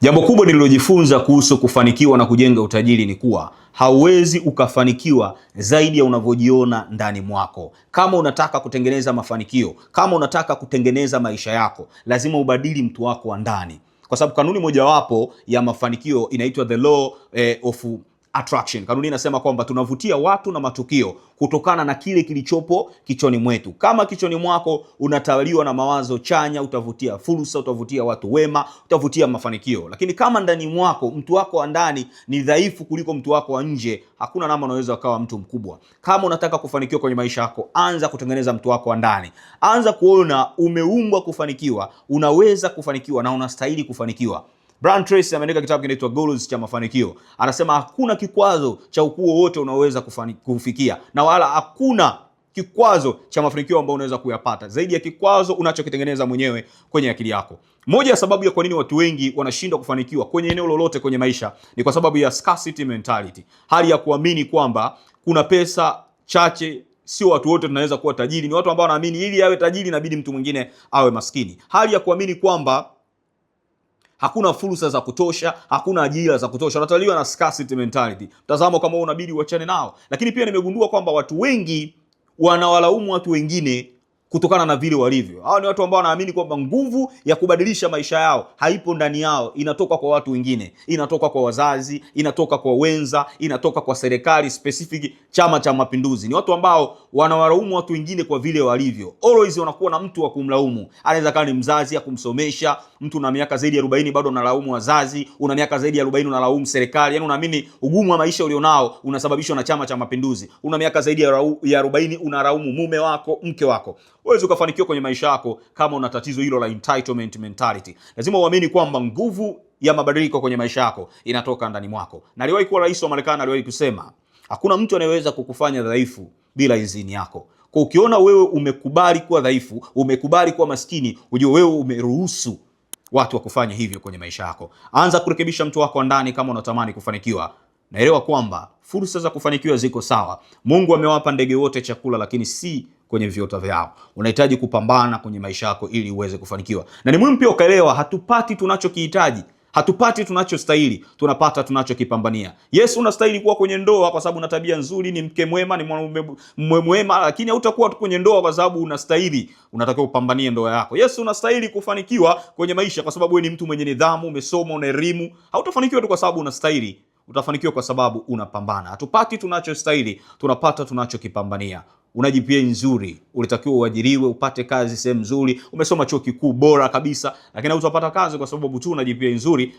Jambo kubwa nililojifunza kuhusu kufanikiwa na kujenga utajiri ni kuwa hauwezi ukafanikiwa zaidi ya unavyojiona ndani mwako. Kama unataka kutengeneza mafanikio, kama unataka kutengeneza maisha yako, lazima ubadili mtu wako wa ndani. Kwa sababu kanuni mojawapo ya mafanikio inaitwa the law of attraction. Kanuni inasema kwamba tunavutia watu na matukio kutokana na kile kilichopo kichwani mwetu. Kama kichwani mwako unatawaliwa na mawazo chanya, utavutia fursa, utavutia watu wema, utavutia mafanikio. Lakini kama ndani mwako mtu wako wa ndani ni dhaifu kuliko mtu wako wa nje, hakuna namna unaweza ukawa mtu mkubwa. Kama unataka kufanikiwa kwenye maisha yako, anza kutengeneza mtu wako wa ndani. Anza kuona umeumbwa kufanikiwa, unaweza kufanikiwa na unastahili kufanikiwa. Brian Tracy ameandika kitabu kinaitwa Goals cha Mafanikio. Anasema hakuna kikwazo cha ukuu wote unaoweza kufikia, na wala hakuna kikwazo cha mafanikio ambao unaweza kuyapata zaidi ya kikwazo unachokitengeneza mwenyewe kwenye akili yako. Moja ya sababu ya kwa nini watu wengi wanashindwa kufanikiwa kwenye eneo lolote kwenye maisha ni kwa sababu ya scarcity mentality. Hali ya kuamini kwamba kuna pesa chache. Sio watu wote tunaweza kuwa tajiri, ni watu ambao wanaamini ili awe tajiri inabidi mtu mwingine awe maskini. Hali ya kuamini kwamba hakuna fursa za kutosha, hakuna ajira za kutosha. Unatawaliwa na scarcity mentality. Mtazamo kama unabidi uachane nao. Lakini pia nimegundua kwamba watu wengi wanawalaumu watu wengine kutokana na vile walivyo. Hao ni watu ambao wanaamini kwamba nguvu ya kubadilisha maisha yao haipo ndani yao, inatoka kwa watu wengine, inatoka kwa wazazi, inatoka kwa wenza, inatoka kwa serikali, specific Chama cha Mapinduzi. Ni watu ambao wanawalaumu watu wengine kwa vile walivyo. Always wanakuwa na mtu wa kumlaumu. Anaweza kama ni mzazi ya kumsomesha, mtu una miaka zaidi ya 40 bado unalaumu wazazi, una miaka zaidi ya 40 unalaumu serikali. Yaani unaamini ugumu wa maisha ulionao unasababishwa na Chama cha Mapinduzi. Una miaka zaidi ya 40 unalaumu mume wako, mke wako. Huwezi ukafanikiwa kwenye maisha yako kama una tatizo hilo la entitlement mentality. Lazima uamini kwamba nguvu ya mabadiliko kwenye maisha yako inatoka ndani mwako. Na aliwahi kuwa rais wa Marekani aliwahi kusema, hakuna mtu anayeweza kukufanya dhaifu bila idhini yako. Kwa ukiona wewe umekubali kuwa dhaifu, umekubali kuwa maskini, ujue wewe umeruhusu watu wa kufanya hivyo kwenye maisha yako. Anza kurekebisha mtu wako ndani kama unatamani kufanikiwa. Naelewa kwamba fursa za kufanikiwa ziko sawa. Mungu amewapa ndege wote chakula, lakini si kwenye viota vyao. Unahitaji kupambana kwenye maisha yako ili uweze kufanikiwa. Na ni muhimu pia ukaelewa, hatupati tunachokihitaji, hatupati tunachostahili, tunapata tunachokipambania. Yes, unastahili kuwa kwenye ndoa kwa sababu una tabia nzuri, ni mke mwema, ni mwanaume mwema, lakini hautakuwa tu kwenye ndoa kwa sababu unastahili. Unatakiwa kupambania ndoa yako. Yes, unastahili kufanikiwa kwenye maisha kwa sababu wewe ni mtu mwenye nidhamu, umesoma, una elimu. Hautafanikiwa tu kwa sababu unastahili. Utafanikiwa kwa sababu unapambana. Hatupati tunachostahili, tunapata tunachokipambania. Una GPA nzuri, ulitakiwa uajiriwe, upate kazi sehemu nzuri, umesoma chuo kikuu bora kabisa, lakini hutapata kazi kwa sababu tu una GPA nzuri.